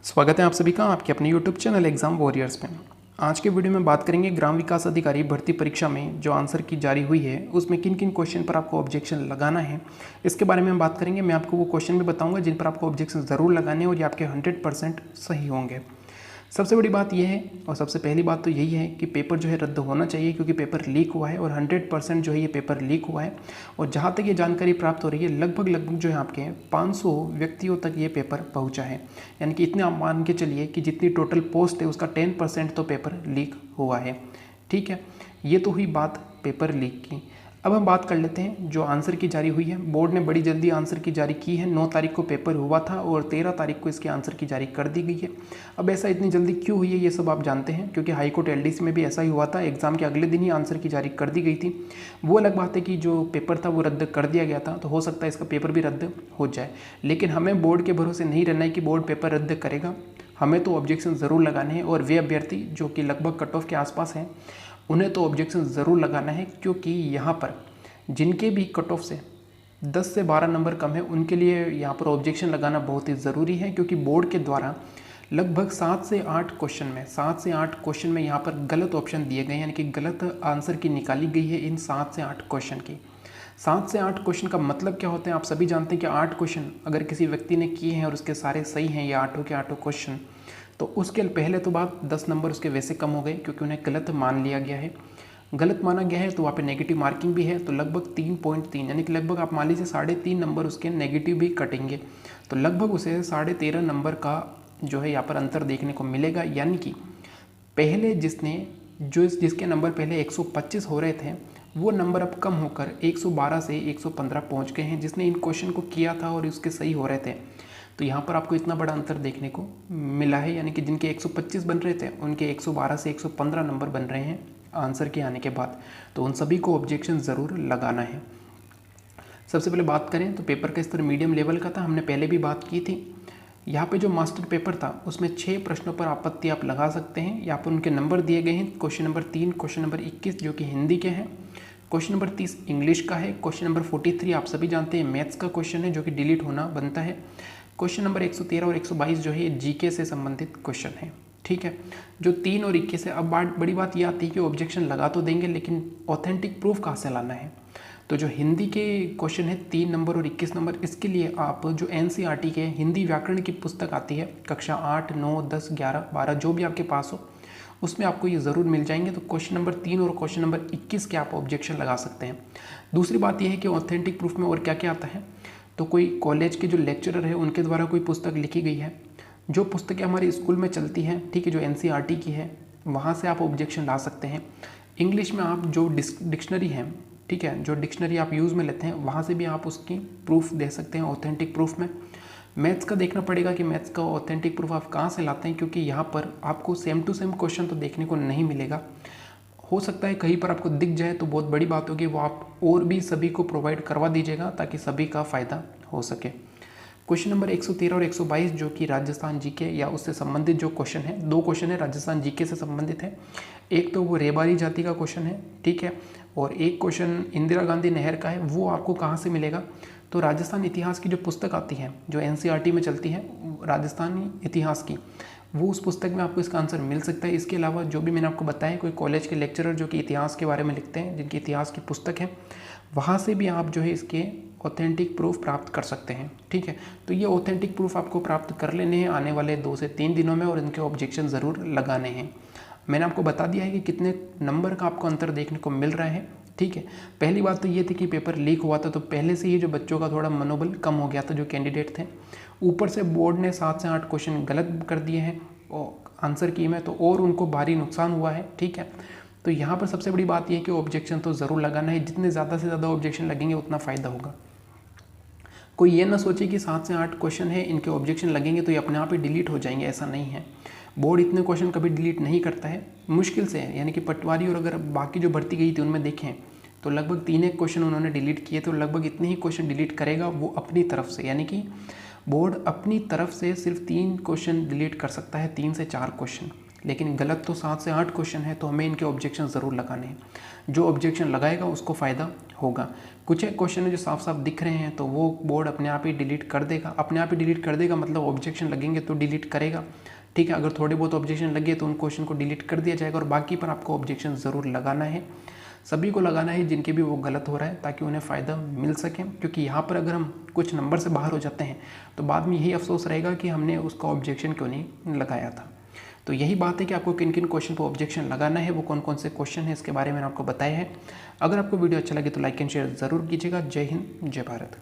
स्वागत है आप सभी का आपके अपने YouTube चैनल एग्जाम वॉरियर्स में। आज के वीडियो में बात करेंगे ग्राम विकास अधिकारी भर्ती परीक्षा में जो आंसर की जारी हुई है उसमें किन किन क्वेश्चन पर आपको ऑब्जेक्शन लगाना है, इसके बारे में हम बात करेंगे। मैं आपको वो क्वेश्चन भी बताऊंगा जिन पर आपको ऑब्जेक्शन ज़रूर लगाने हैं और ये आपके 100% सही होंगे। सबसे बड़ी बात यह है और सबसे पहली बात तो यही है कि पेपर जो है रद्द होना चाहिए, क्योंकि पेपर लीक हुआ है और 100% जो है ये पेपर लीक हुआ है। और जहाँ तक ये जानकारी प्राप्त हो रही है लगभग जो है आपके 500 व्यक्तियों तक ये पेपर पहुँचा है। यानी कि इतने आप मान के चलिए कि जितनी टोटल पोस्ट है उसका 10% तो पेपर लीक हुआ है। ठीक है, ये तो हुई बात पेपर लीक की। अब हम बात कर लेते हैं जो आंसर की जारी हुई है। बोर्ड ने बड़ी जल्दी आंसर की जारी की है। 9 तारीख को पेपर हुआ था और 13 तारीख को इसके आंसर की जारी कर दी गई है। अब ऐसा इतनी जल्दी क्यों हुई है ये सब आप जानते हैं, क्योंकि हाईकोर्ट एलडीसी में भी ऐसा ही हुआ था। एग्जाम के अगले दिन ही आंसर की जारी कर दी गई थी। वो अलग बात है कि जो पेपर था वो रद्द कर दिया गया था, तो हो सकता है इसका पेपर भी रद्द हो जाए। लेकिन हमें बोर्ड के भरोसे नहीं रहना है कि बोर्ड पेपर रद्द करेगा। हमें तो ऑब्जेक्शन ज़रूर लगाने हैं और वे अभ्यर्थी जो कि लगभग कट ऑफ के आसपास हैं उन्हें तो ऑब्जेक्शन ज़रूर लगाना है, क्योंकि यहाँ पर जिनके भी कट ऑफ से 10 से 12 नंबर कम है उनके लिए यहाँ पर ऑब्जेक्शन लगाना बहुत ही ज़रूरी है। क्योंकि बोर्ड के द्वारा लगभग 7 से 8 क्वेश्चन में यहाँ पर गलत ऑप्शन दिए गए, यानी कि गलत आंसर की निकाली गई है इन 7 से 8 क्वेश्चन की। 7 से 8 क्वेश्चन का मतलब क्या होते हैं आप सभी जानते हैं कि 8 क्वेश्चन अगर किसी व्यक्ति ने किए हैं और उसके सारे सही हैं, ये आठों के आठों क्वेश्चन, तो उसके पहले तो बात 10 नंबर उसके वैसे कम हो गए, क्योंकि उन्हें गलत मान लिया गया है। गलत माना गया है तो वहाँ पे नेगेटिव मार्किंग भी है, तो लगभग 3.3 यानी कि लगभग आप मान लीजिए 3.5 नंबर उसके नेगेटिव भी कटेंगे, तो लगभग उसे 13.5 नंबर का जो है यहाँ पर अंतर देखने को मिलेगा। यानी कि पहले जिसके नंबर पहले 125 हो रहे थे वो नंबर अब कम होकर 112 से 115 पहुँच गए हैं, जिसने इन क्वेश्चन को किया था और उसके सही हो रहे थे। तो यहाँ पर आपको इतना बड़ा अंतर देखने को मिला है, यानी कि जिनके 125 बन रहे थे उनके 112 से 115 नंबर बन रहे हैं आंसर के आने के बाद। तो उन सभी को ऑब्जेक्शन ज़रूर लगाना है। सबसे पहले बात करें तो पेपर का स्तर मीडियम लेवल का था, हमने पहले भी बात की थी। यहाँ पे जो मास्टर पेपर था उसमें 6 प्रश्नों पर आपत्ति आप लगा सकते हैं। यहाँ पर उनके नंबर दिए गए हैं। क्वेश्चन नंबर 3, क्वेश्चन नंबर 21 जो कि हिंदी के हैं, क्वेश्चन नंबर 30 इंग्लिश का है, क्वेश्चन नंबर 43 आप सभी जानते हैं मैथ्स का क्वेश्चन है जो कि डिलीट होना बनता है, क्वेश्चन नंबर 113 और 122 जो है जीके से संबंधित क्वेश्चन है। ठीक है, जो 3 और 21 है। अब बड़ी बात यह आती है कि ऑब्जेक्शन लगा तो देंगे लेकिन ऑथेंटिक प्रूफ कहाँ से लाना है। तो जो हिंदी के क्वेश्चन है 3 नंबर और 21 नंबर, इसके लिए आप जो एनसीईआरटी के हिंदी व्याकरण की पुस्तक आती है कक्षा 8, 9, 10, 11, 12 जो भी आपके पास हो उसमें आपको ये ज़रूर मिल जाएंगे। तो क्वेश्चन नंबर 3 और क्वेश्चन नंबर 21 के आप ऑब्जेक्शन लगा सकते हैं। दूसरी बात यह है कि ऑथेंटिक प्रूफ में और क्या क्या आता है, तो कोई कॉलेज के जो लेक्चरर है उनके द्वारा कोई पुस्तक लिखी गई है, जो पुस्तकें हमारे स्कूल में चलती हैं, ठीक है, जो एनसीईआरटी की है वहाँ से आप ऑब्जेक्शन ला सकते हैं। इंग्लिश में आप जो डिक्शनरी है, ठीक है, जो डिक्शनरी आप यूज़ में लेते हैं वहाँ से भी आप उसकी प्रूफ दे सकते हैं ऑथेंटिक प्रूफ में। मैथ्स का देखना पड़ेगा कि मैथ्स का ऑथेंटिक प्रूफ आप कहाँ से लाते हैं, क्योंकि यहाँ पर आपको सेम टू सेम क्वेश्चन तो देखने को नहीं मिलेगा। हो सकता है कहीं पर आपको दिख जाए तो बहुत बड़ी बात होगी, वो आप और भी सभी को प्रोवाइड करवा दीजिएगा ताकि सभी का फ़ायदा हो सके। क्वेश्चन नंबर 113 और 122 जो कि राजस्थान जीके या उससे संबंधित जो क्वेश्चन है, 2 क्वेश्चन है राजस्थान जीके से संबंधित है। एक तो वो रेबारी जाति का क्वेश्चन है, ठीक है, और एक क्वेश्चन इंदिरा गांधी नहर का है। वो आपको कहाँ से मिलेगा, तो राजस्थान इतिहास की जो पुस्तक आती है जो एनसीईआरटी में चलती है राजस्थानी इतिहास की, वो उस पुस्तक में आपको इसका आंसर मिल सकता है। इसके अलावा जो भी मैंने आपको बताया, कोई कॉलेज के लेक्चरर जो कि इतिहास के बारे में लिखते हैं, जिनकी इतिहास की पुस्तक है, वहाँ से भी आप जो है इसके ऑथेंटिक प्रूफ प्राप्त कर सकते हैं। ठीक है, तो ये ऑथेंटिक प्रूफ आपको प्राप्त कर लेने हैं आने वाले 2 से 3 दिनों में और इनके ऑब्जेक्शन ज़रूर लगाने हैं। मैंने आपको बता दिया है कि कितने नंबर का आपको अंतर देखने को मिल रहा है। ठीक है, पहली बात तो ये थी कि पेपर लीक हुआ था तो पहले से ही जो बच्चों का थोड़ा मनोबल कम हो गया था जो कैंडिडेट थे। ऊपर से बोर्ड ने 7 से 8 क्वेश्चन गलत कर दिए हैं और आंसर की में, तो और उनको भारी नुकसान हुआ है। ठीक है, तो यहाँ पर सबसे बड़ी बात यह है कि ऑब्जेक्शन तो ज़रूर लगाना है। जितने ज़्यादा से ज़्यादा ऑब्जेक्शन लगेंगे उतना फ़ायदा होगा। कोई ये ना सोचे कि 7 से 8 क्वेश्चन है इनके ऑब्जेक्शन लगेंगे तो ये अपने आप ही डिलीट हो जाएंगे, ऐसा नहीं है। बोर्ड इतने क्वेश्चन कभी डिलीट नहीं करता है, मुश्किल से है। यानी कि पटवारी और अगर बाकी जो भर्ती गई थी उनमें देखें तो लगभग 3 क्वेश्चन उन्होंने डिलीट किए, तो लगभग इतने ही क्वेश्चन डिलीट करेगा वो अपनी तरफ से। यानी कि बोर्ड अपनी तरफ से सिर्फ 3 क्वेश्चन डिलीट कर सकता है, 3 से 4 क्वेश्चन, लेकिन गलत तो 7 से 8 क्वेश्चन है, तो हमें इनके ऑब्जेक्शन ज़रूर लगाने हैं। जो ऑब्जेक्शन लगाएगा उसको फ़ायदा होगा। कुछ एक क्वेश्चन है जो साफ साफ दिख रहे हैं, तो वो बोर्ड अपने आप ही डिलीट कर देगा। अपने आप ही डिलीट कर देगा मतलब ऑब्जेक्शन लगेंगे तो डिलीट करेगा, ठीक है। अगर थोड़े बहुत ऑब्जेक्शन लगे तो उन क्वेश्चन को डिलीट कर दिया जाएगा, और बाकी पर आपको ऑब्जेक्शन ज़रूर लगाना है। सभी को लगाना है जिनके भी वो गलत हो रहा है, ताकि उन्हें फ़ायदा मिल सके। क्योंकि यहाँ पर अगर हम कुछ नंबर से बाहर हो जाते हैं तो बाद में यही अफसोस रहेगा कि हमने उसका ऑब्जेक्शन क्यों नहीं लगाया था। तो यही बात है कि आपको किन किन क्वेश्चन पर ऑब्जेक्शन लगाना है, वो कौन कौन से क्वेश्चन है, इसके बारे में आपको बताया है। अगर आपको वीडियो अच्छा लगे तो लाइक एंड शेयर ज़रूर कीजिएगा। जय हिंद, जय भारत।